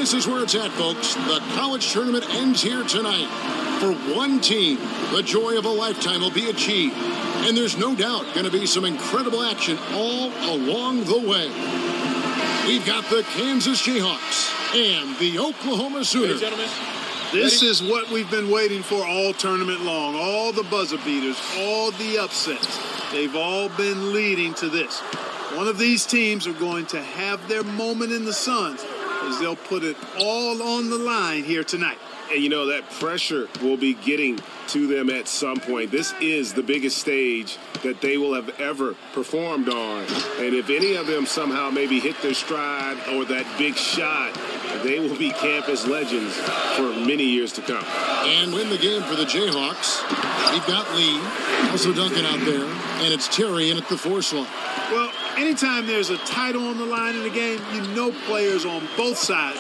this is where it's at, folks. The college tournament ends here tonight. For one team, the joy of a lifetime will be achieved. And there's no doubt going to be some incredible action all along the way. We've got the Kansas Jayhawks and the Oklahoma Sooners. Hey, gentlemen. This is what we've been waiting for all tournament long. All the buzzer beaters, all the upsets. They've all been leading to this. One of these teams are going to have their moment in the sun as they'll put it all on the line here tonight. And you know, that pressure will be getting to them at some point. This is the biggest stage that they will have ever performed on. And if any of them somehow maybe hit their stride or that big shot, they will be campus legends for many years to come. And win the game for the Jayhawks. We've got Lee, also Duncan out there, and it's Terry in at the 4 slot. Well, anytime there's a title on the line in the game, you know players on both sides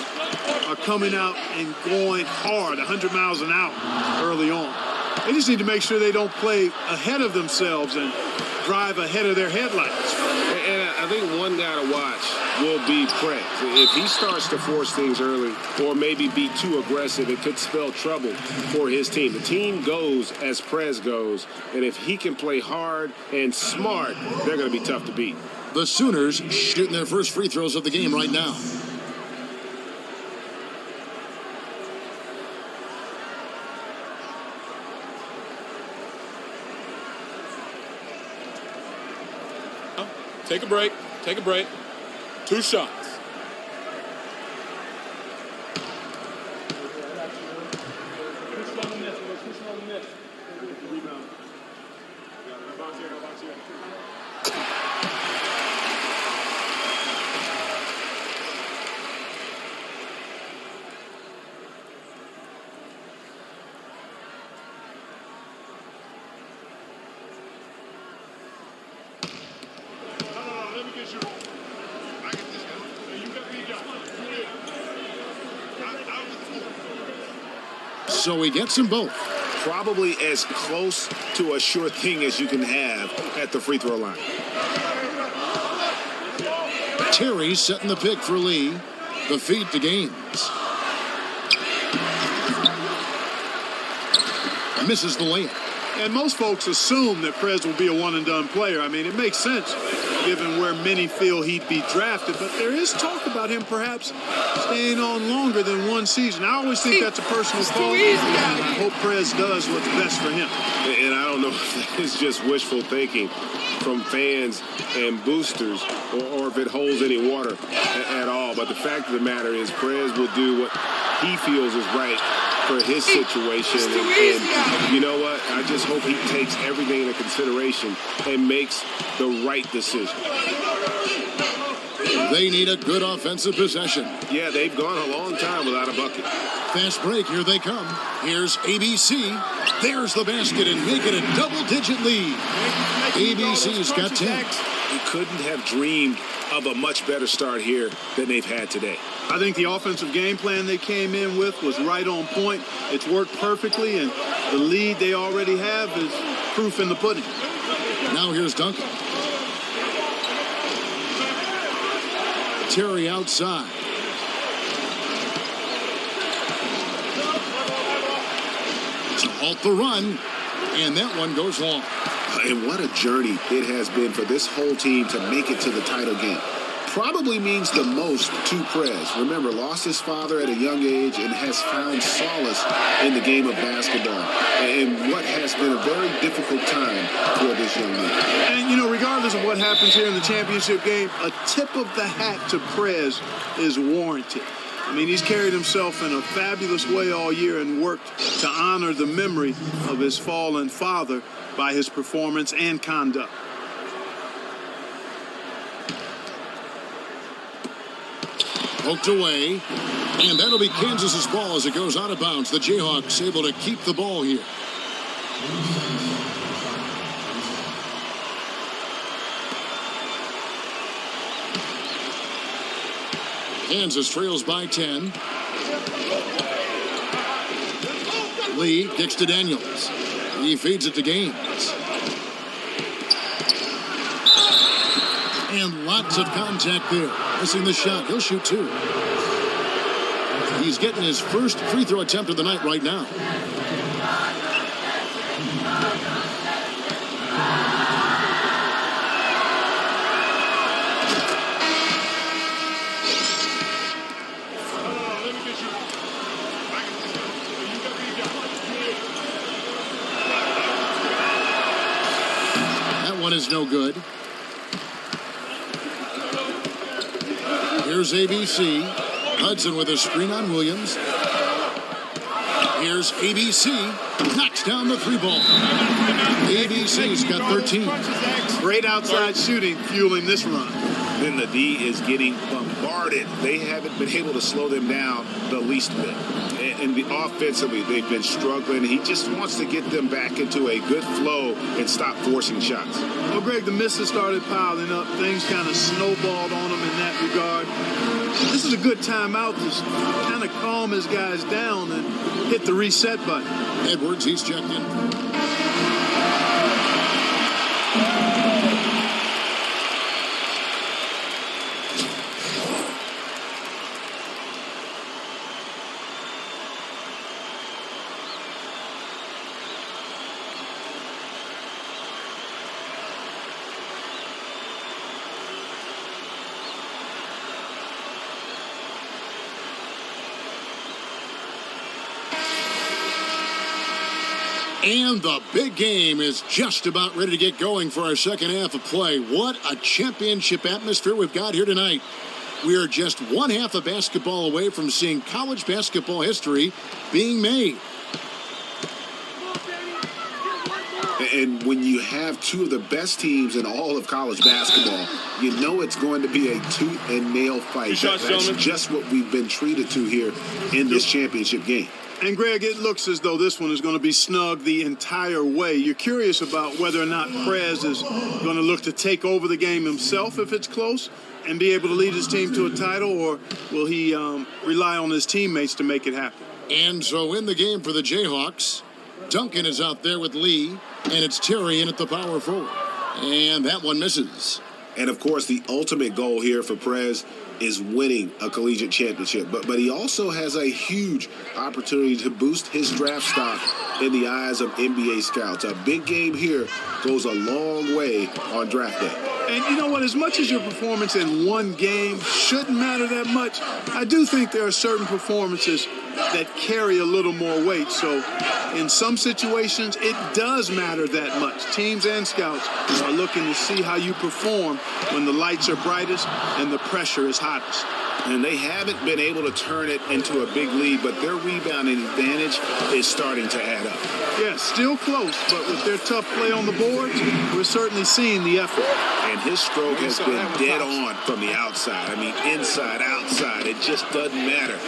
are coming out and going hard, 100 miles an hour early on. They just need to make sure they don't play ahead of themselves and drive ahead of their headlights. And I think one guy to watch will be Prez. If he starts to force things early or maybe be too aggressive, it could spell trouble for his team. The team goes as Prez goes, and if he can play hard and smart, they're going to be tough to beat. The Sooners shooting their first free throws of the game right now. Take a break. Take a break. 2 shots. So he gets them both. Probably as close to a sure thing as you can have at the free throw line. Terry setting the pick for Lee. The feed to Gaines. Misses the layup. And most folks assume that Prez will be a one-and-done player. I mean, it makes sense given where many feel he'd be drafted. But there is talk about him perhaps staying on longer than one season. I always think that's a personal call. I hope Prez does what's best for him. And I don't know if it's just wishful thinking from fans and boosters or if it holds any water at all. But the fact of the matter is Prez will do what he feels is right for his situation. And you know what? I just hope he takes everything into consideration and makes the right decision. They need a good offensive possession. Yeah, they've gone a long time without a bucket. Fast break, here they come. Here's ABC. There's the basket and make it a double-digit lead. ABC's got 10. He couldn't have dreamed of a much better start here than they've had today. I think the offensive game plan they came in with was right on point. It's worked perfectly, and the lead they already have is proof in the pudding. Now here's Duncan. Terry outside. To halt the run, and that one goes long. And what a journey it has been for this whole team to make it to the title game. Probably means the most to Prez. Remember, lost his father at a young age and has found solace in the game of basketball. And what has been a very difficult time for this young man. And, you know, regardless of what happens here in the championship game, a tip of the hat to Prez is warranted. I mean, he's carried himself in a fabulous way all year and worked to honor the memory of his fallen father by his performance and conduct. Poked away, and that'll be Kansas's ball as it goes out of bounds. The Jayhawks able to keep the ball here. Kansas trails by 10. Lee kicks to Daniels. He feeds it to Gaines. And lots of contact there. Missing the shot. He'll shoot 2. He's getting his first free throw attempt of the night right now. That one is no good. Here's ABC. Hudson with a screen on Williams. Here's ABC. Knocks down the three ball. ABC's got 13. Great outside shooting fueling this run. Then the D is getting bombarded. They haven't been able to slow them down the least bit. And offensively, they've been struggling. He just wants to get them back into a good flow and stop forcing shots. Well, Greg, the misses started piling up. Things kind of snowballed on him in that regard. This is a good timeout to kind of calm his guys down and hit the reset button. Edwards, he's checked in. And the big game is just about ready to get going for our second half of play. What a championship atmosphere we've got here tonight. We are just one half of basketball away from seeing college basketball history being made. And when you have two of the best teams in all of college basketball, you know it's going to be a tooth and nail fight. That's just what we've been treated to here in this championship game. And, Greg, it looks as though this one is going to be snug the entire way. You're curious about whether or not Prez is going to look to take over the game himself if it's close and be able to lead his team to a title, or will he rely on his teammates to make it happen? And so in the game for the Jayhawks, Duncan is out there with Lee, and it's Terry in at the power forward. And that one misses. And, of course, the ultimate goal here for Prez is winning a collegiate championship. But he also has a huge opportunity to boost his draft stock in the eyes of NBA scouts. A big game here goes a long way on draft day. And you know what? As much as your performance in one game shouldn't matter that much, I do think there are certain performances that carry a little more weight. So in some situations, it does matter that much. Teams and scouts are looking to see how you perform when the lights are brightest and the pressure is hottest. And they haven't been able to turn it into a big lead, but their rebounding advantage is starting to add up. Yeah, still close, but with their tough play on the boards, we're certainly seeing the effort. And his stroke has been dead on from the outside. I mean, inside, outside, it just doesn't matter.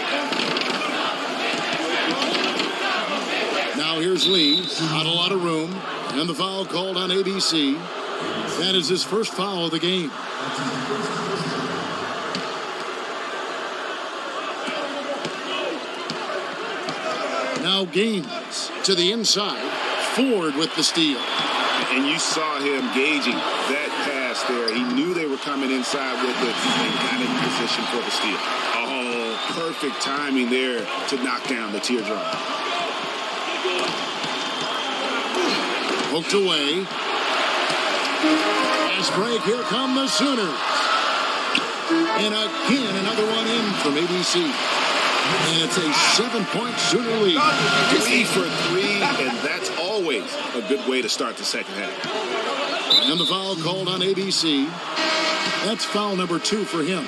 Now here's Lee, not a lot of room, and the foul called on ABC. That is his first foul of the game. Now Gaines to the inside. Ford with the steal. And you saw him gauging that pass there. He knew they were coming inside with it and got in position for the steal. Oh, perfect timing there to knock down the teardrop. Poked away. Fast break. Here come the Sooners. And again, another one in from ABC. And it's a 7-point Sooner lead. 3 for 3, and that's always a good way to start the second half. And the foul called on ABC. That's foul number 2 for him.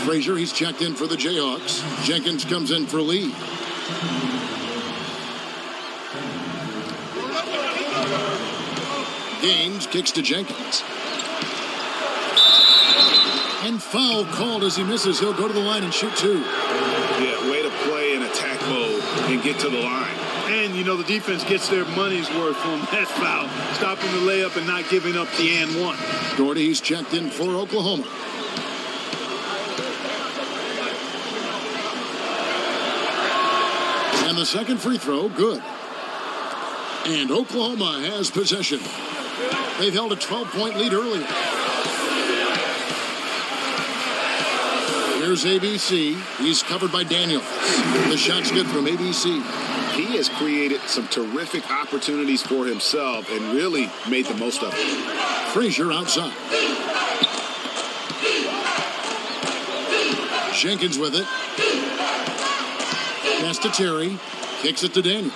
Frazier, he's checked in for the Jayhawks. Jenkins comes in for Lee. Gaines kicks to Jenkins. And foul called as he misses. He'll go to the line and shoot 2. Yeah, way to play in attack mode and get to the line. And, you know, the defense gets their money's worth on that foul. Stopping the layup and not giving up the and one. Gordy, he's checked in for Oklahoma. And the second free throw, good. And Oklahoma has possession. They've held a 12-point lead earlier. Here's ABC. He's covered by Daniels. The shot's good from ABC. He has created some terrific opportunities for himself and really made the most of it. Frazier outside. Jenkins with it. Pass to Terry. Kicks it to Daniels.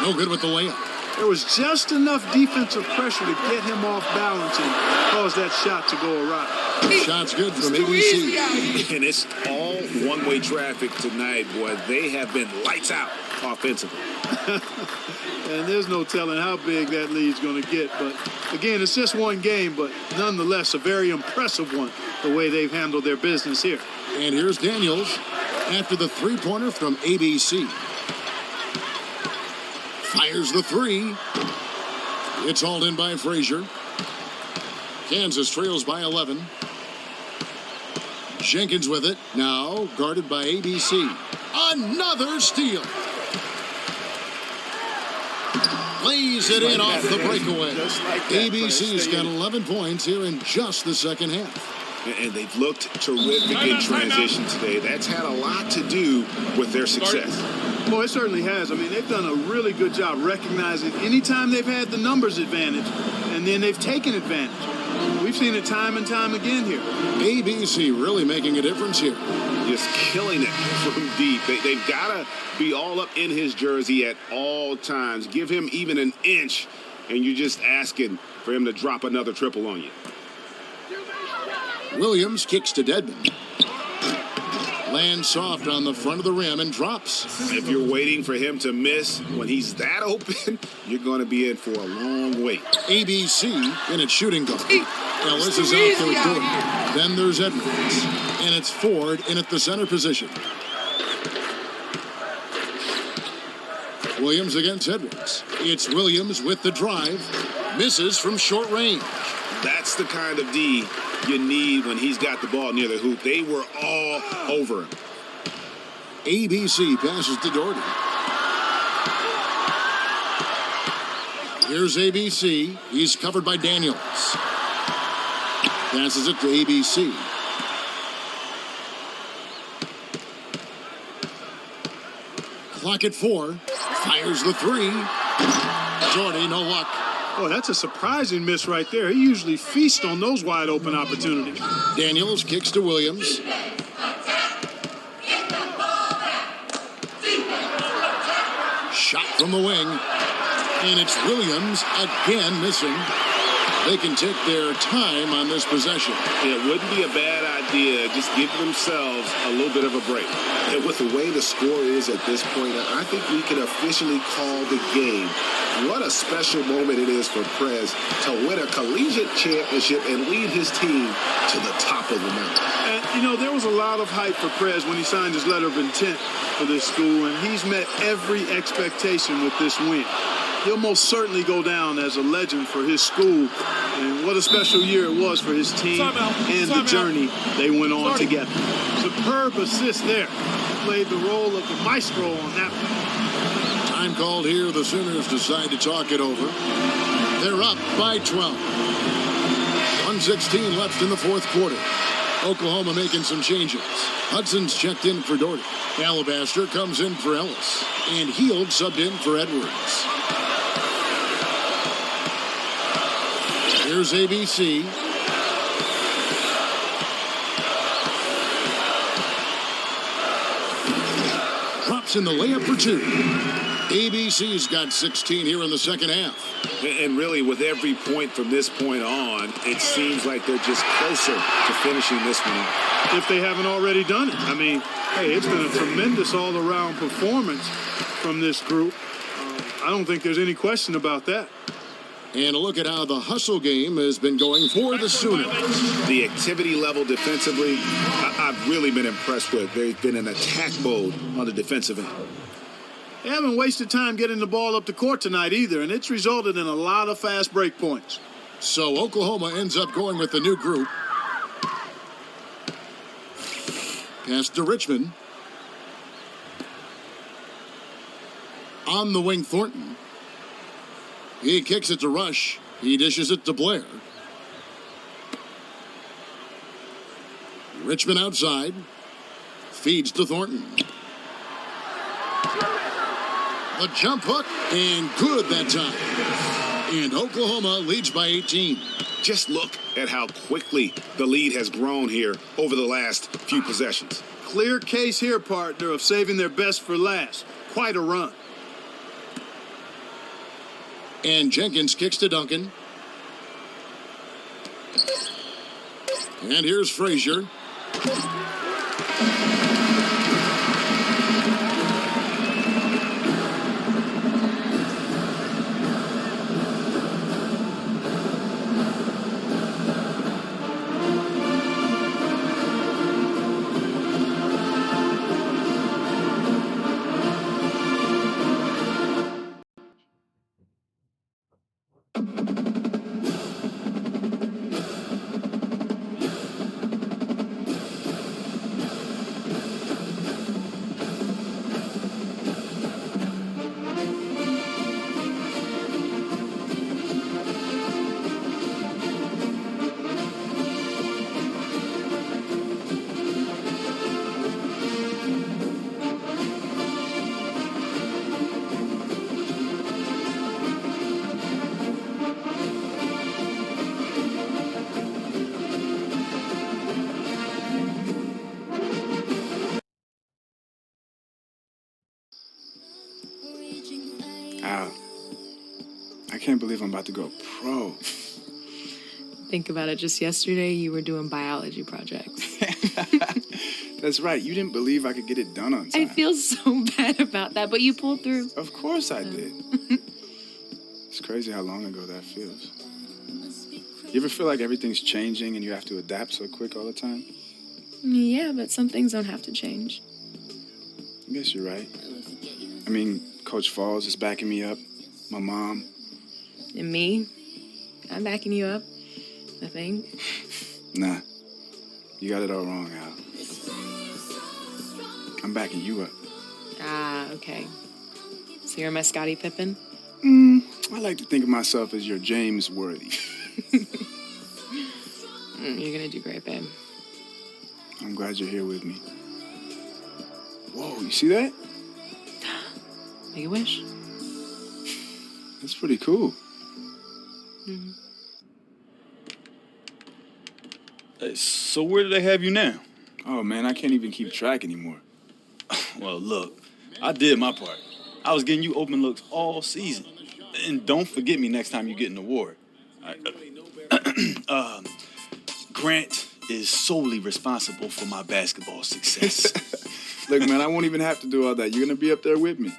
No good with the layup. There was just enough defensive pressure to get him off balance and cause that shot to go awry. Shot's good from ABC. And it's all one-way traffic tonight, boy. They have been lights out offensively. And there's no telling how big that lead's going to get. But, again, it's just one game, but nonetheless a very impressive one, the way they've handled their business here. And here's Daniels after the three-pointer from ABC. Fires the three. It's hauled in by Frazier. Kansas trails by 11. Jenkins with it. Now guarded by ABC. Another steal. Lays it in off the breakaway. ABC's got 11 points here in just the second half. And they've looked terrific in transition today. That's had a lot to do with their success. Well, it certainly has. I mean, they've done a really good job recognizing anytime they've had the numbers advantage, and then they've taken advantage. We've seen it time and time again here. ABC really making a difference here. Just killing it from deep. They've got to be all up in his jersey at all times. Give him even an inch, and you're just asking for him to drop another triple on you. Williams kicks to Dedmon. Lands soft on the front of the rim and drops. If you're waiting for him to miss when he's that open, you're going to be in for a long wait. ABC in its shooting guard. Ellis is out there doing it. Then there's Edwards. And it's Ford in at the center position. Williams against Edwards. It's Williams with the drive. Misses from short range. That's the kind of D you need when he's got the ball near the hoop. They were all over him. ABC passes to Doherty. Here's ABC. He's covered by Daniels. Passes it to ABC. Clock at 4. Fires the three. Doherty, no luck. Oh, that's a surprising miss right there. He usually feasts on those wide open opportunities. Daniels kicks to Williams. Shot from the wing. And it's Williams again missing. They can take their time on this possession. It wouldn't be a bad idea. Just give themselves a little bit of a break. And with the way the score is at this point, I think we can officially call the game. What a special moment it is for Prez to win a collegiate championship and lead his team to the top of the mountain. And, you know, there was a lot of hype for Prez when he signed his letter of intent for this school, and he's met every expectation with this win. He'll most certainly go down as a legend for his school. And what a special year it was for his team and the journey they went on together. Superb assist there. Played the role of the maestro on that one. Time called here. The Sooners decide to talk it over. They're up by 12. 1:16 left in the fourth quarter. Oklahoma making some changes. Hudson's checked in for Doherty. Alabaster comes in for Ellis. And Heald subbed in for Edwards. Here's ABC. Drops in the layup for two. ABC's got 16 here in the second half. And really, with every point from this point on, it seems like they're just closer to finishing this one off. If they haven't already done it. I mean, hey, it's been a tremendous all-around performance from this group. I don't think there's any question about that. And a look at how the hustle game has been going for the Sooners. The activity level defensively, I've really been impressed with. They've been in attack mode on the defensive end. They haven't wasted time getting the ball up the court tonight either, and it's resulted in a lot of fast break points. So Oklahoma ends up going with the new group. Pass to Richmond. On the wing, Thornton. He kicks it to Rush. He dishes it to Blair. Richmond outside. Feeds to Thornton. The jump hook, and good that time. And Oklahoma leads by 18. Just look at how quickly the lead has grown here over the last few possessions. Clear case here, partner, of saving their best for last. Quite a run. And Jenkins kicks to Duncan. And here's Frazier. Al, I can't believe I'm about to go pro. Think about it. Just yesterday, you were doing biology projects. That's right. You didn't believe I could get it done on time. I feel so bad about that, but you pulled through. Of course I did. It's crazy how long ago that feels. You ever feel like everything's changing and you have to adapt so quick all the time? Yeah, but some things don't have to change. I guess you're right. I mean, Coach Falls is backing me up. My mom. And me, I'm backing you up, I think. Nah. You got it all wrong, Al. I'm backing you up. Ah, okay. So you're my Scottie Pippen? I like to think of myself as your James Worthy. You're gonna do great, babe. I'm glad you're here with me. Whoa, you see that? Make a wish. That's pretty cool. Hey, so where do they have you now? Oh, man, I can't even keep track anymore. Well, look, I did my part. I was getting you open looks all season. And don't forget me next time you get an award. Grant is solely responsible for my basketball success. Look, man, I won't even have to do all that. You're going to be up there with me.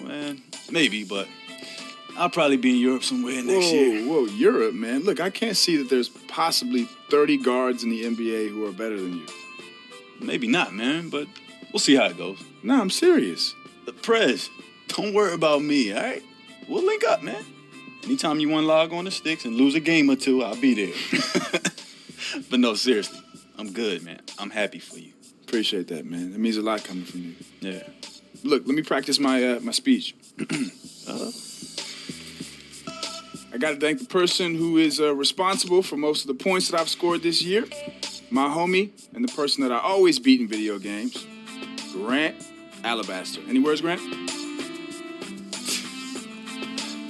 Man, maybe, but I'll probably be in Europe somewhere next year. Whoa, Europe, man. Look, I can't see that there's possibly 30 guards in the NBA who are better than you. Maybe not, man, but we'll see how it goes. No, I'm serious. Prez, don't worry about me, all right? We'll link up, man. Anytime you want to log on the sticks and lose a game or two, I'll be there. But no, seriously, I'm good, man. I'm happy for you. Appreciate that, man. It means a lot coming from you. Yeah. Look, let me practice my my speech. I got to thank the person who is responsible for most of the points that I've scored this year. My homie and the person that I always beat in video games, Grant Alabaster. Any words, Grant?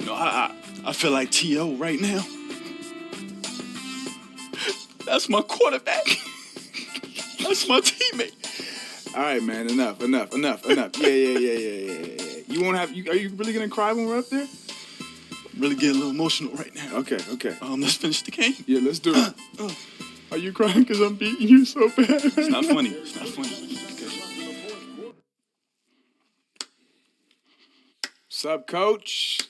No, I feel like T.O. right now. That's my quarterback. That's my teammate. All right, man. Enough. Yeah. You won't have. Are you really gonna cry when we're up there? I'm really getting a little emotional right now. Okay. Let's finish the game. Yeah, let's do it. Are you crying because I'm beating you so bad? It's not funny. Okay. What's up, Coach?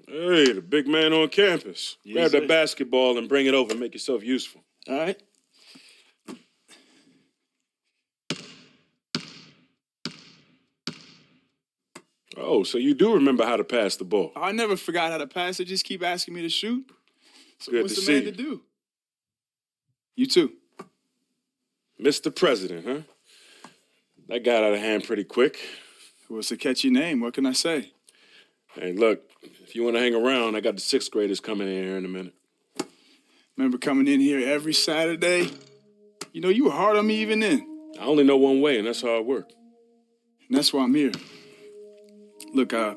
Hey, the big man on campus. Yes, Grab sir. that basketball and bring it over and make yourself useful. All right. Oh, so you do remember how to pass the ball. I never forgot how to pass. They just keep asking me to shoot. So Good what's to the see man you. to do? You too. Mr. President, huh? That got out of hand pretty quick. Well, it's a catchy name. What can I say? Hey, look, if you want to hang around, I got the sixth graders coming in here in a minute. Remember coming in here every Saturday? You know, you were hard on me even then. I only know one way, and that's hard work. And that's why I'm here. Look, I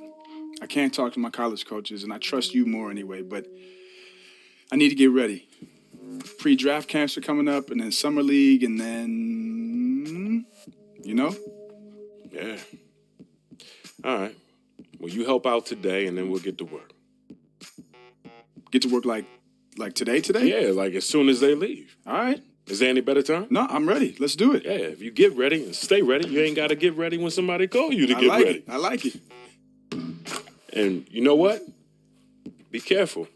can't talk to my college coaches, and I trust you more anyway, but I need to get ready. Pre-draft camps are coming up, and then summer league, and then, you know? Yeah. All right. Well, you help out today, and then we'll get to work. Get to work like today? Yeah, like as soon as they leave. All right. Is there any better time? No, I'm ready. Let's do it. Yeah, if you get ready and stay ready, you ain't got to get ready when somebody call you to get ready. I like it. And you know what? Be careful,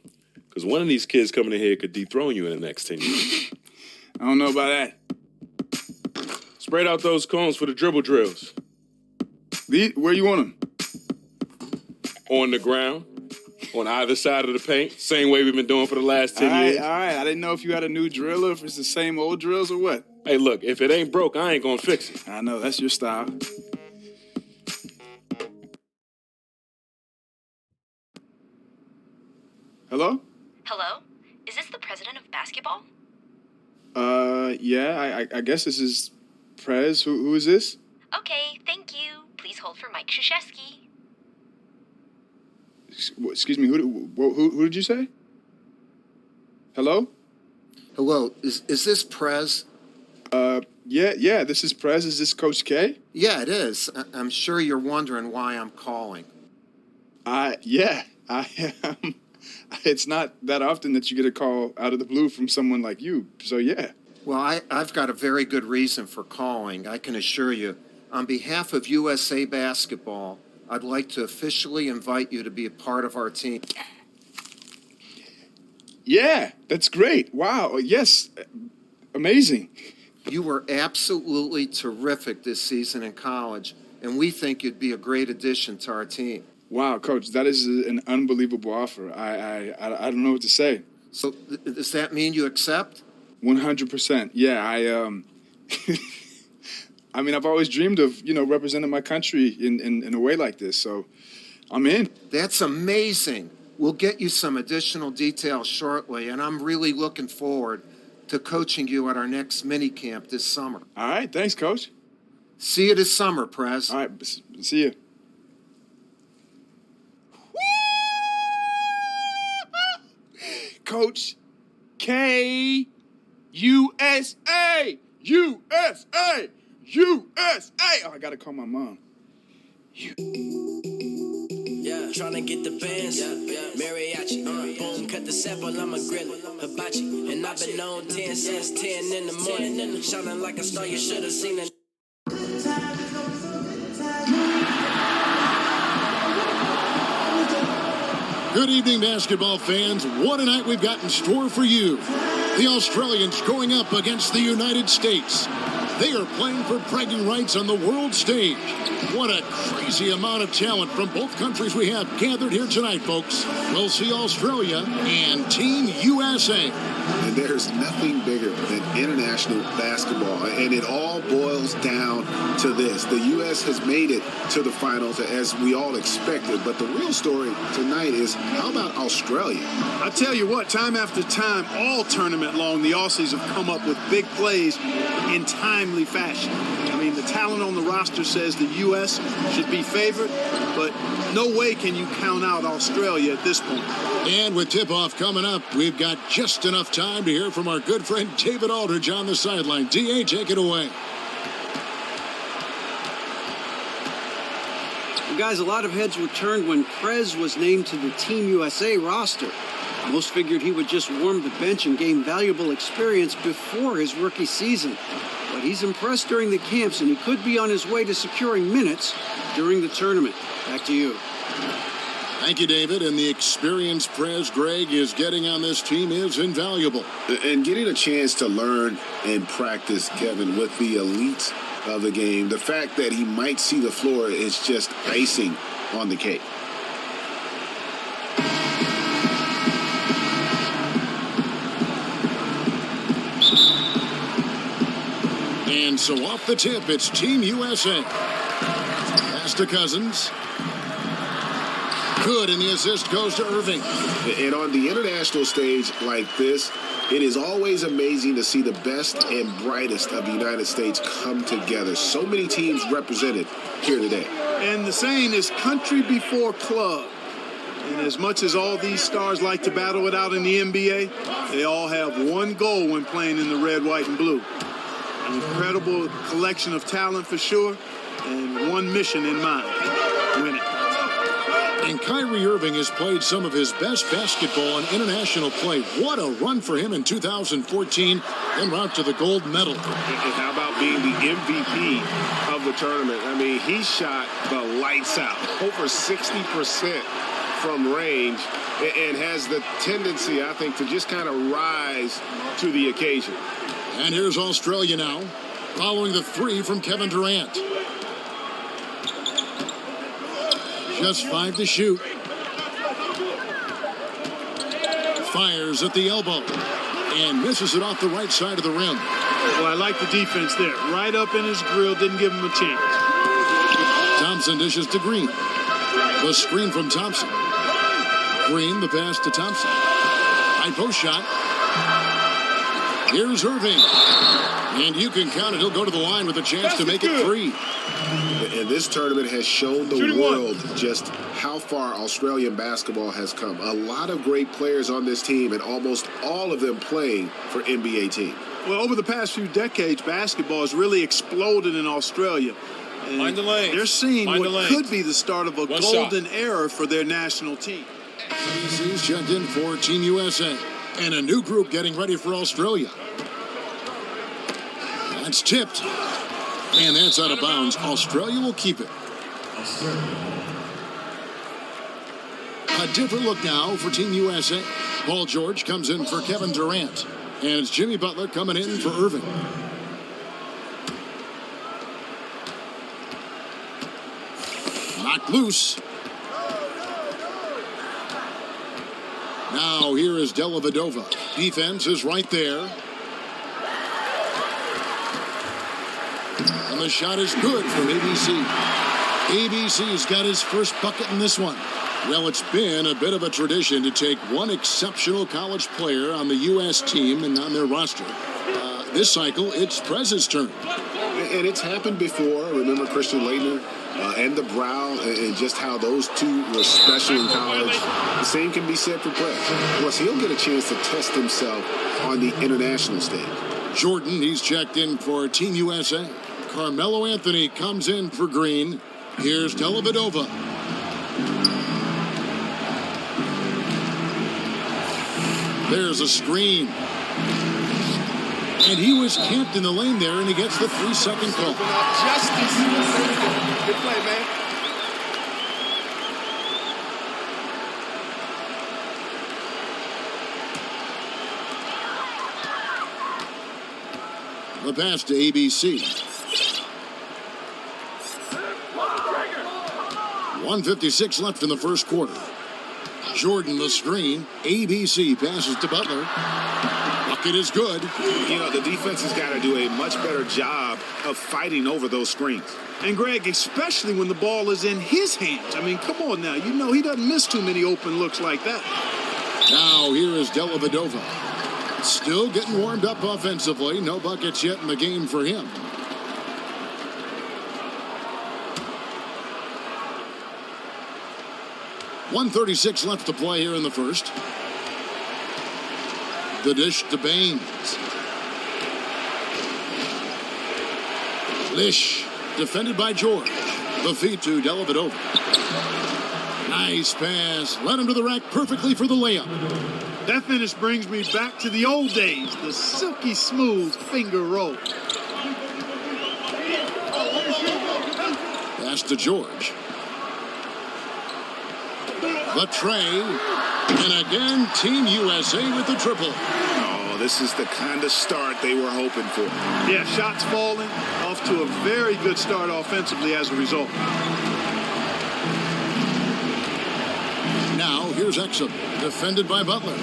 because one of these kids coming in here could dethrone you in the next 10 years. I don't know about that. Spread out those cones for the dribble drills. Where you want them? On the ground, on either side of the paint, same way we've been doing for the last 10 years. All right. I didn't know if you had a new drill or if it's the same old drills or what. Hey, look, if it ain't broke, I ain't going to fix it. I know, that's your style. Hello? Hello? Is this the president of basketball? Yeah, I guess this is Prez. Who is this? Okay, thank you. Please hold for Mike Krzyzewski. Excuse me, who did you say? Hello? Hello, is this Prez? Yeah, this is Prez. Is this Coach K? Yeah, it is. I'm sure you're wondering why I'm calling. Yeah, I am. It's not that often that you get a call out of the blue from someone like you, so yeah. Well, I've got a very good reason for calling, I can assure you. On behalf of USA Basketball, I'd like to officially invite you to be a part of our team. Yeah, that's great. Wow, yes, amazing. You were absolutely terrific this season in college, and we think you'd be a great addition to our team. Wow, Coach, that is an unbelievable offer. I don't know what to say. So does that mean you accept? 100%. Yeah, I mean, I've always dreamed of, representing my country in a way like this, so I'm in. That's amazing. We'll get you some additional details shortly, and I'm really looking forward to coaching you at our next mini camp this summer. All right, thanks, Coach. See you this summer, Prez. All right, see you. Coach K, USA, USA, USA. Oh, I gotta call my mom. Yeah, tryna get the bands, mariachi, boom, cut the sample, I'm a grill, hibachi, and I've been on 10 since 10 in the morning, shining like a star, you should've seen it. Good evening, basketball fans. What a night we've got in store for you. The Australians going up against the United States. They are playing for bragging rights on the world stage. What a crazy amount of talent from both countries we have gathered here tonight, folks. We'll see Australia and Team USA. And there's nothing bigger than international basketball. And it all boils down to this. The U.S. has made it to the finals as we all expected. But the real story tonight is, how about Australia? I tell you what, time after time, all tournament long, the Aussies have come up with big plays in timely fashion. I mean, the talent on the roster says the U.S. should be favored, but no way can you count out Australia at this point. And with tip-off coming up, we've got just enough time to hear from our good friend David Aldridge on the sideline. D.A., take it away. Well, guys, a lot of heads were turned when Prez was named to the Team USA roster. Most figured he would just warm the bench and gain valuable experience before his rookie season. But he's impressed during the camps, and he could be on his way to securing minutes during the tournament. Back to you. Thank you, David. And the experience Prez Greg is getting on this team is invaluable. And getting a chance to learn and practice, Kevin, with the elites of the game. The fact that he might see the floor is just icing on the cake. And so off the tip, it's Team USA. Pass to Cousins. Good, and the assist goes to Irving. And on the international stage like this, It is always amazing to see the best and brightest of the United States come together. So many teams represented here today. And the saying is country before club. And as much as all these stars like to battle it out in the NBA, they all have one goal when playing in the red, white, and blue. An incredible collection of talent for sure, and one mission in mind: win it. And Kyrie Irving has played some of his best basketball in international play. What a run for him in 2014, en route to the gold medal. And how about being the MVP of the tournament? I mean, he shot the lights out, over 60% from range, and has the tendency, I think, to just kind of rise to the occasion. And here's Australia now, following the three from Kevin Durant. Just 5 to shoot. Fires at the elbow and misses it off the right side of the rim. Well, I like the defense there. Right up in his grill, didn't give him a chance. Thompson dishes to Green. The screen from Thompson. Green, the pass to Thompson. High post shot. Here's Irving. And you can count it. He'll go to the line with a chance to make it 3. And this tournament has shown the world just how far Australian basketball has come. A lot of great players on this team, and almost all of them playing for NBA teams. Well, over the past few decades, basketball has really exploded in Australia. And Mind the lane. they're seeing Mind what the lane. could be the start of a One golden shot. era for their national team. He's checked in for Team USA. And a new group getting ready for Australia. That's tipped. And that's out of bounds. Australia will keep it. A different look now for Team USA. Paul George comes in for Kevin Durant. And it's Jimmy Butler coming in for Irving. Knocked loose. Now here is Dellavedova. Defense is right there. And the shot is good from ABC. ABC's got his first bucket in this one. Well, it's been a bit of a tradition to take one exceptional college player on the U.S. team and on their roster. This cycle, it's Prez's turn. And it's happened before. Remember Christian Laettner and the Brow, and just how those two were special in college. The same can be said for Prez. Plus, he'll get a chance to test himself on the international stage. Jordan, he's checked in for Team USA. Carmelo Anthony comes in for Green. Here's Dellavedova. There's a screen. And he was camped in the lane there, and he gets the 3-second call. Justice. Good play, man. The pass to ABC. 1:56 left in the first quarter. Jordan the screen. ABC passes to Butler. Bucket is good. You know, the defense has got to do a much better job of fighting over those screens. And Greg, especially when the ball is in his hands. I mean, come on now. You know he doesn't miss too many open looks like that. Now here is Dellavedova. Still getting warmed up offensively. No buckets yet in the game for him. .136 left to play here in the first. The dish to Baines. Lish, defended by George. The feed to Dellavedova. Nice pass. Led him to the rack perfectly for the layup. That finish brings me back to the old days, the silky smooth finger roll. Pass to George. The tray. And again, Team USA with the triple. Oh, this is the kind of start they were hoping for. Yeah, shots falling. Off to a very good start offensively as a result. Now, here's Exum, defended by Butler.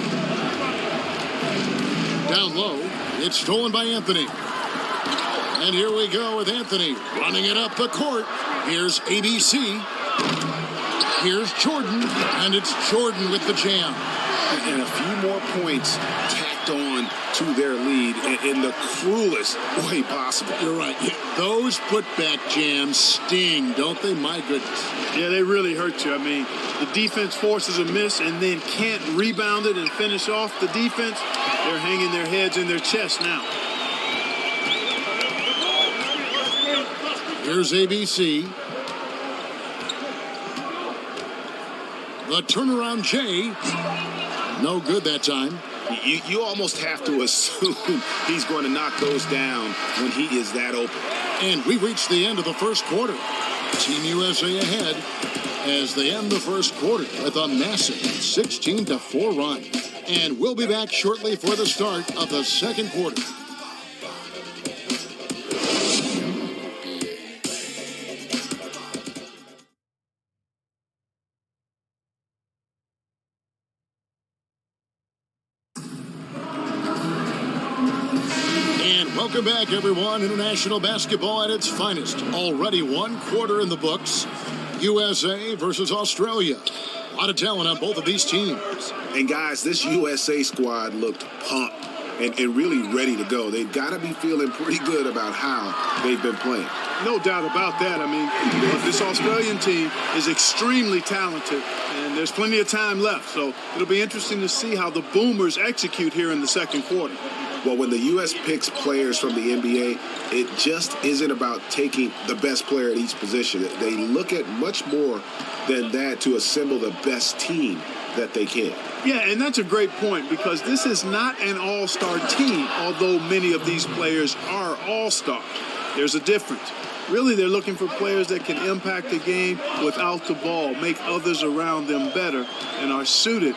Down low, it's stolen by Anthony. And here we go with Anthony running it up the court. Here's ABC. Here's Jordan, and it's Jordan with the jam. And a few more points tacked on to their lead in the cruelest way possible. You're right. Those putback jams sting, don't they? My goodness. Yeah, they really hurt you. I mean, the defense forces a miss and then can't rebound it and finish off the defense. They're hanging their heads in their chest now. Here's ABC. The turnaround J. No good that time. You almost have to assume he's going to knock those down when he is that open. And we reached the end of the first quarter. Team USA ahead as they end the first quarter with a massive 16-4 run. And we'll be back shortly for the start of the second quarter. Welcome back, everyone. International basketball at its finest. Already one quarter in the books. USA versus Australia. A lot of talent on both of these teams. And, guys, this USA squad looked pumped and really ready to go. They've got to be feeling pretty good about how they've been playing. No doubt about that. I mean, this Australian team is extremely talented, and there's plenty of time left. So it'll be interesting to see how the Boomers execute here in the second quarter. Well, when the U.S. picks players from the NBA, it just isn't about taking the best player at each position. They look at much more than that to assemble the best team that they can. Yeah, and that's a great point because this is not an all-star team, although many of these players are all-stars. There's a difference. Really, they're looking for players that can impact the game without the ball, make others around them better, and are suited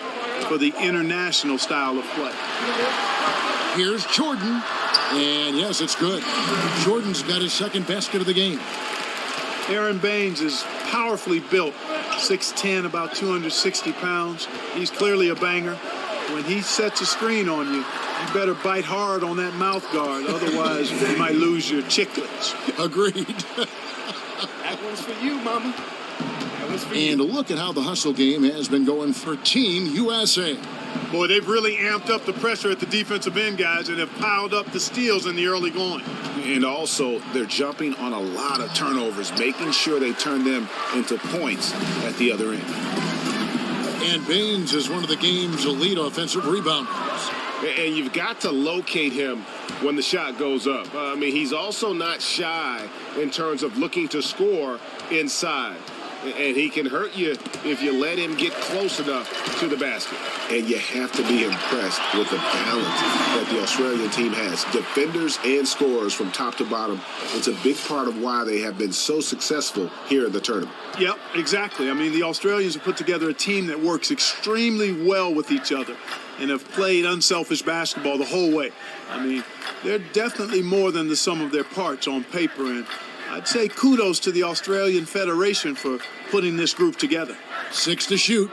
for the international style of play. Here's Jordan, and yes, it's good. Jordan's got his second basket of the game. Aaron Baines is powerfully built, 6'10", about 260 pounds. He's clearly a banger. When he sets a screen on you, you better bite hard on that mouth guard, otherwise you might lose your chiclets. Agreed. That one's for you, mama. That one's for you. And look at how the hustle game has been going for Team USA. Boy, they've really amped up the pressure at the defensive end, guys, and have piled up the steals in the early going. And also, they're jumping on a lot of turnovers, making sure they turn them into points at the other end. And Baines is one of the game's elite offensive rebounders. And you've got to locate him when the shot goes up. I mean, he's also not shy in terms of looking to score inside. And he can hurt you if you let him get close enough to the basket. And you have to be impressed with the balance that the Australian team has. Defenders and scorers from top to bottom. It's a big part of why they have been so successful here in the tournament. Yep, exactly. I mean, the Australians have put together a team that works extremely well with each other and have played unselfish basketball the whole way. I mean, they're definitely more than the sum of their parts on paper, and I'd say kudos to the Australian Federation for putting this group together. 6 to shoot.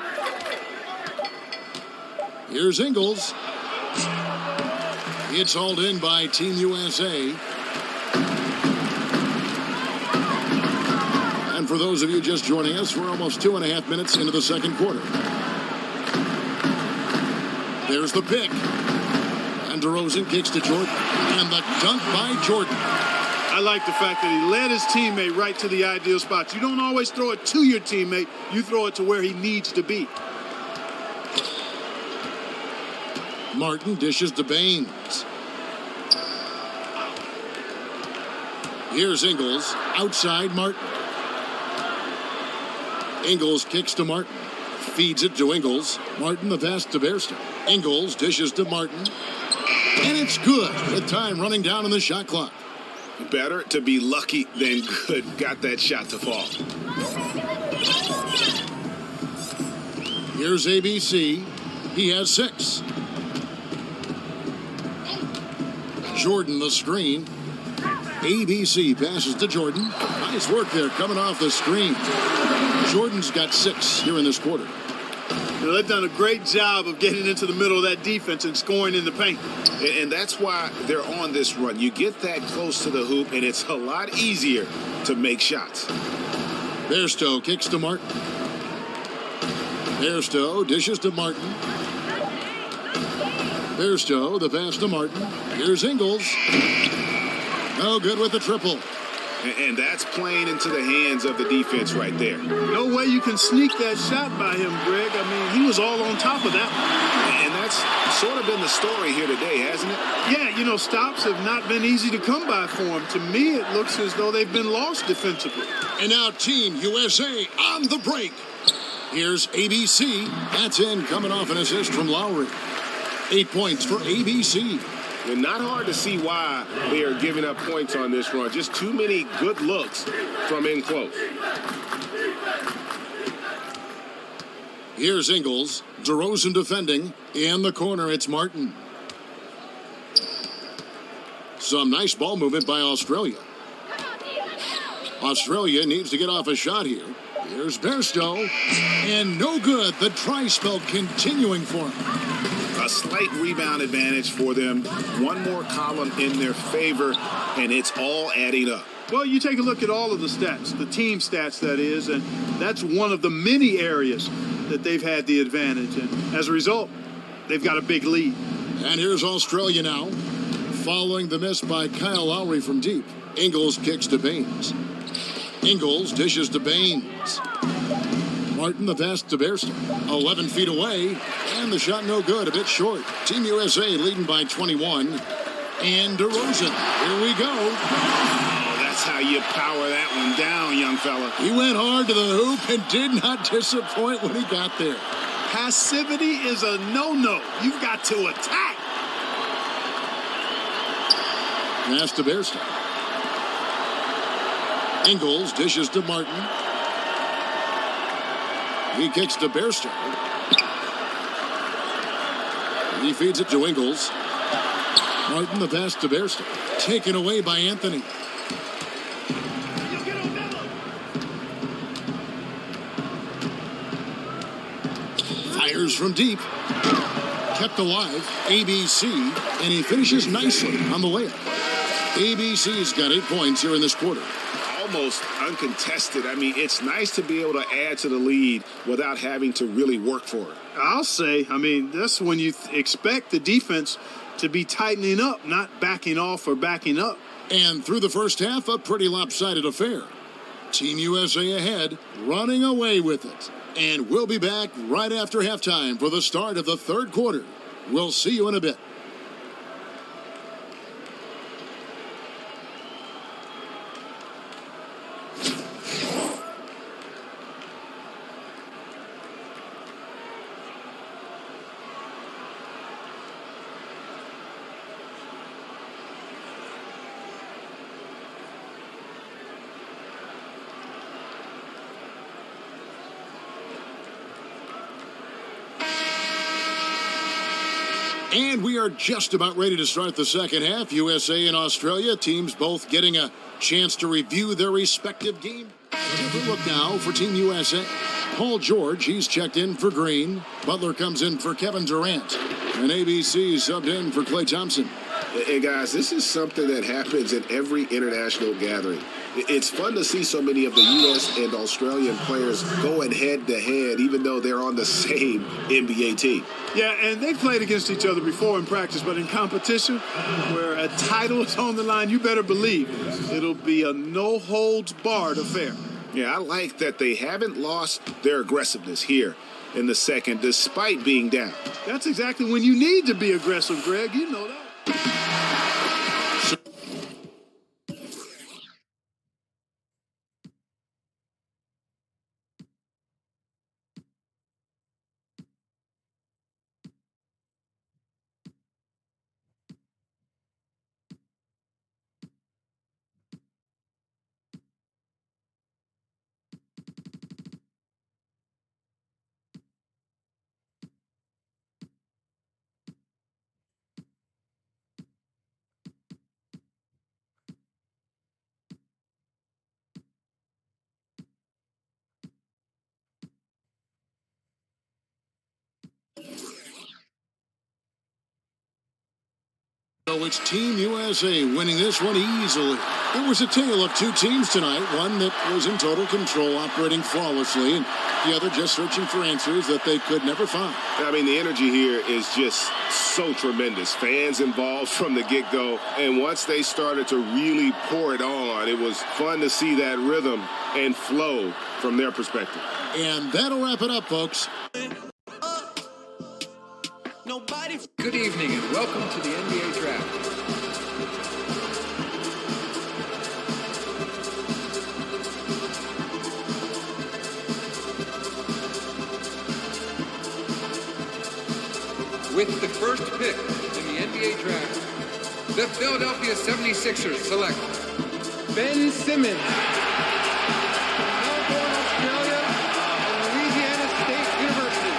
Here's Ingles. It's hauled in by Team USA. And for those of you just joining us, we're almost 2.5 minutes into the second quarter. There's the pick. And DeRozan kicks to Jordan. And the dunk by Jordan. I like the fact that he led his teammate right to the ideal spots. You don't always throw it to your teammate. You throw it to where he needs to be. Martin dishes to Baines. Here's Ingles. Outside Martin. Ingles kicks to Martin. Feeds it to Ingles. Martin the pass to Bairstow. Ingles dishes to Martin. And it's good with time running down on the shot clock. Better to be lucky than good. Got that shot to fall. Here's ABC. He has 6. Jordan the screen. ABC passes to Jordan. Nice work there coming off the screen. Jordan's got 6 here in this quarter. Now, they've done a great job of getting into the middle of that defense and scoring in the paint. And that's why they're on this run. You get that close to the hoop, and it's a lot easier to make shots. Bairstow kicks to Martin. Bairstow dishes to Martin. Bairstow, the pass to Martin. Here's Ingles. No good with the triple. And that's playing into the hands of the defense right there. No way you can sneak that shot by him, Greg. I mean, he was all on top of that one. And that's sort of been the story here today, hasn't it? Yeah, you know, stops have not been easy to come by for him. To me, it looks as though they've been lost defensively. And now Team USA on the break. Here's ABC. That's in, coming off an assist from Lowry. 8 points for ABC. And not hard to see why they are giving up points on this run. Just too many good looks from in close. Here's Ingles. DeRozan defending. In the corner, it's Martin. Some nice ball movement by Australia. Australia needs to get off a shot here. Here's Bairstow. And no good. The dry spell continuing for him. A slight rebound advantage for them. One more column in their favor, and it's all adding up. Well, you take a look at all of the stats, the team stats, that is, and that's one of the many areas that they've had the advantage. And as a result, they've got a big lead. And here's Australia now. Following the miss by Kyle Lowry from deep. Ingles kicks to Baines. Ingles dishes to Baines. Martin, the pass to Bairstow. 11 feet away, and the shot no good, a bit short. Team USA leading by 21. And DeRozan, here we go. Oh, that's how you power that one down, young fella. He went hard to the hoop and did not disappoint when he got there. Passivity is a no-no. You've got to attack. Pass to Bairstow. Ingles dishes to Martin. He kicks to Bairstow. He feeds it to Ingles. Martin, the pass to Bairstow. Taken away by Anthony. Fires from deep. Kept alive. ABC. And he finishes nicely on the layup. ABC's got 8 points here in this quarter. Almost uncontested. I mean, it's nice to be able to add to the lead without having to really work for it. I'll say, I mean, that's when you expect the defense to be tightening up, not backing off or backing up. And through the first half, a pretty lopsided affair. Team USA ahead, running away with it. And we'll be back right after halftime for the start of the third quarter. We'll see you in a bit. And we are just about ready to start the second half. USA and Australia, teams both getting a chance to review their respective game. Have a look now for Team USA. Paul George, he's checked in for Green. Butler comes in for Kevin Durant. And ABC subbed in for Klay Thompson. Hey, guys, this is something that happens in every international gathering. It's fun to see so many of the U.S. and Australian players going head-to-head, even though they're on the same NBA team. Yeah, and they played against each other before in practice, but in competition, where a title is on the line, you better believe it'll be a no-holds-barred affair. Yeah, I like that they haven't lost their aggressiveness here in the second, despite being down. That's exactly when you need to be aggressive, Greg. You know that. So it's Team USA winning this one easily. It was a tale of two teams tonight, one that was in total control, operating flawlessly, and the other just searching for answers that they could never find. I mean, the energy here is just so tremendous. Fans involved from the get-go, and once they started to really pour it on, it was fun to see that rhythm and flow from their perspective. And that'll wrap it up, folks. Good evening and welcome to the NBA Draft. With the first pick in the NBA Draft, the Philadelphia 76ers select Ben Simmons, Melbourne, Australia, and Louisiana State University.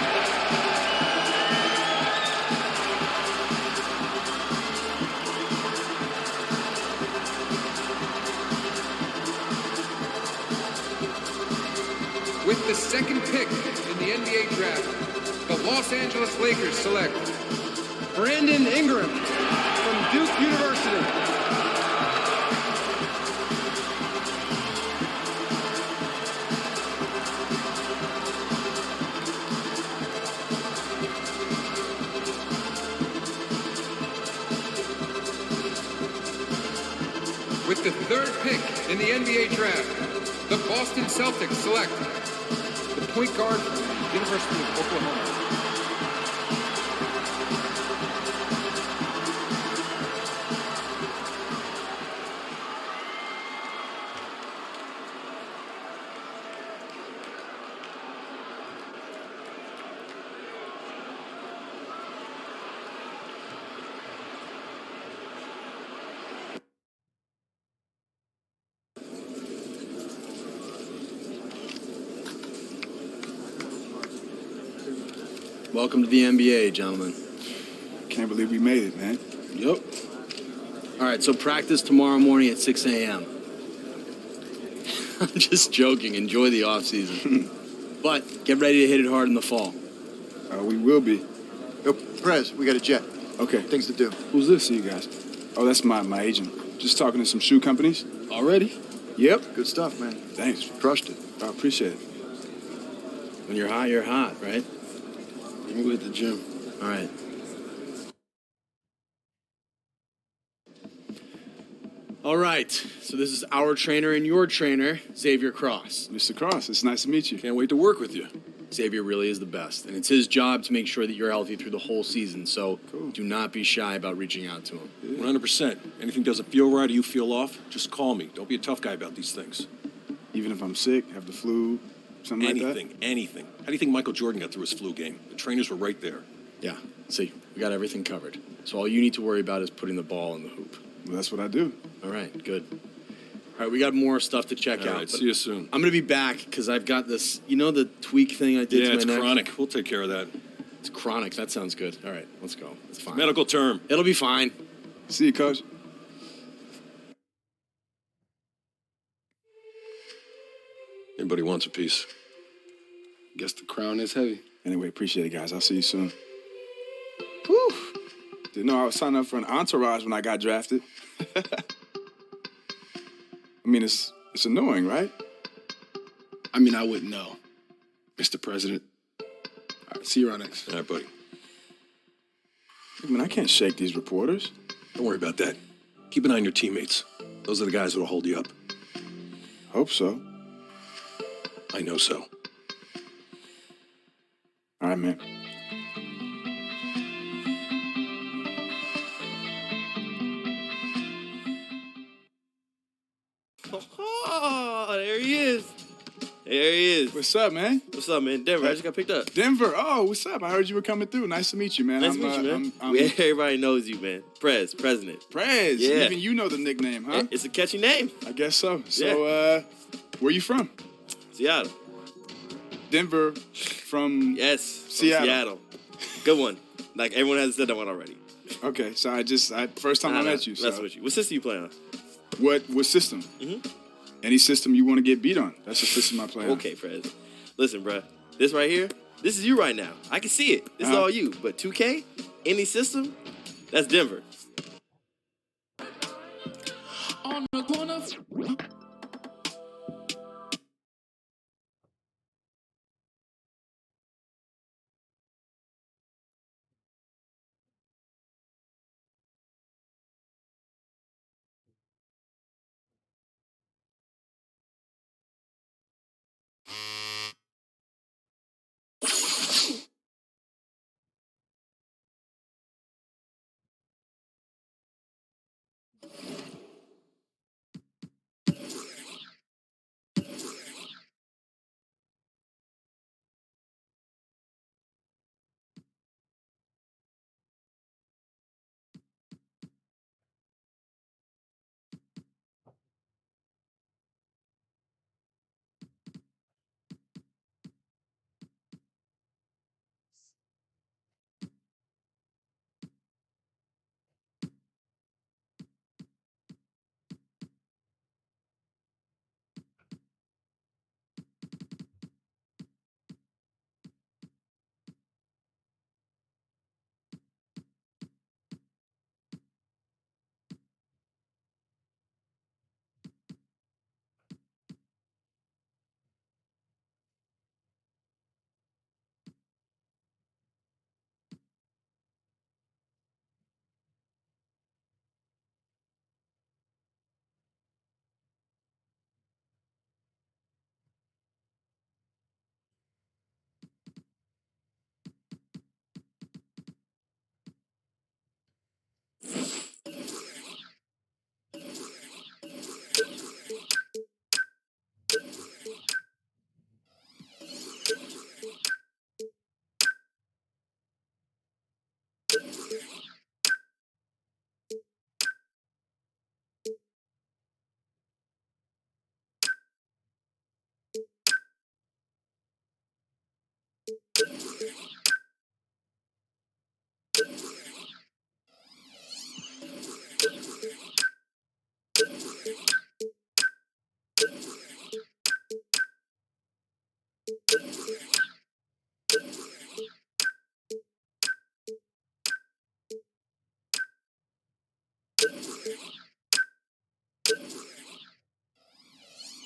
With the second pick in the NBA Draft, the Los Angeles Lakers select Brandon Ingram from Duke University. With the third pick in the NBA Draft, the Boston Celtics select the point guard from the University of Oklahoma. Welcome to the NBA, gentlemen. Can't believe we made it, man. Yep. All right, so practice tomorrow morning at 6 a.m. I'm just joking. Enjoy the off season. But get ready to hit it hard in the fall. We will be. Yo, Prez, we got a jet. Okay. Things to do. Who's this, you guys? Oh, that's my agent. Just talking to some shoe companies. Already? Yep. Good stuff, man. Thanks. Crushed it. I appreciate it. When you're hot, right? Let me go hit the gym. All right. All right. So this is our trainer and your trainer, Xavier Cross. Mr. Cross, it's nice to meet you. Can't wait to work with you. Xavier really is the best, and it's his job to make sure that you're healthy through the whole season, so do not be shy about reaching out to him. 100%. Anything doesn't feel right or you feel off, just call me. Don't be a tough guy about these things. Even if I'm sick, have the flu, something like that? Anything. How do you think Michael Jordan got through his flu game? The trainers were right there. Yeah, see, we got everything covered. So all you need to worry about is putting the ball in the hoop. Well, that's what I do. All right, good. All right, we got more stuff to check out. All right, see you soon. I'm going to be back because I've got this, you know the tweak thing I did to my neck? Yeah, it's chronic. We'll take care of that. It's chronic. That sounds good. All right, let's go. It's fine. Medical term. It'll be fine. See you, Coach. Anybody wants a piece? Guess the crown is heavy. Anyway, appreciate it, guys. I'll see you soon. Whew. Didn't know I was signing up for an entourage when I got drafted. I mean, it's annoying, right? I mean, I wouldn't know, Mr. President. All right, see you around next. All right, buddy. I mean, I can't shake these reporters. Don't worry about that. Keep an eye on your teammates. Those are the guys that'll hold you up. Hope so. I know so. All right, man. Oh, there he is. There he is. What's up, man? What's up, man? Denver, I just got picked up. Denver. Oh, what's up? I heard you were coming through. Nice to meet you, man. Nice to meet you, man. Everybody knows you, man. President. Prez. Yeah. Even you know the nickname, huh? It's a catchy name. I guess so. So, where you from? Seattle. Denver from Seattle. Good one. Like, everyone has said that one already. Okay, so first time I met you. That's what you. What system you play on? What system? Mm-hmm. Any system you want to get beat on. That's the system I play on. Okay, Prez. Listen, bro. This right here, this is you right now. I can see it. This is all you. But 2K, any system, that's Denver. corner.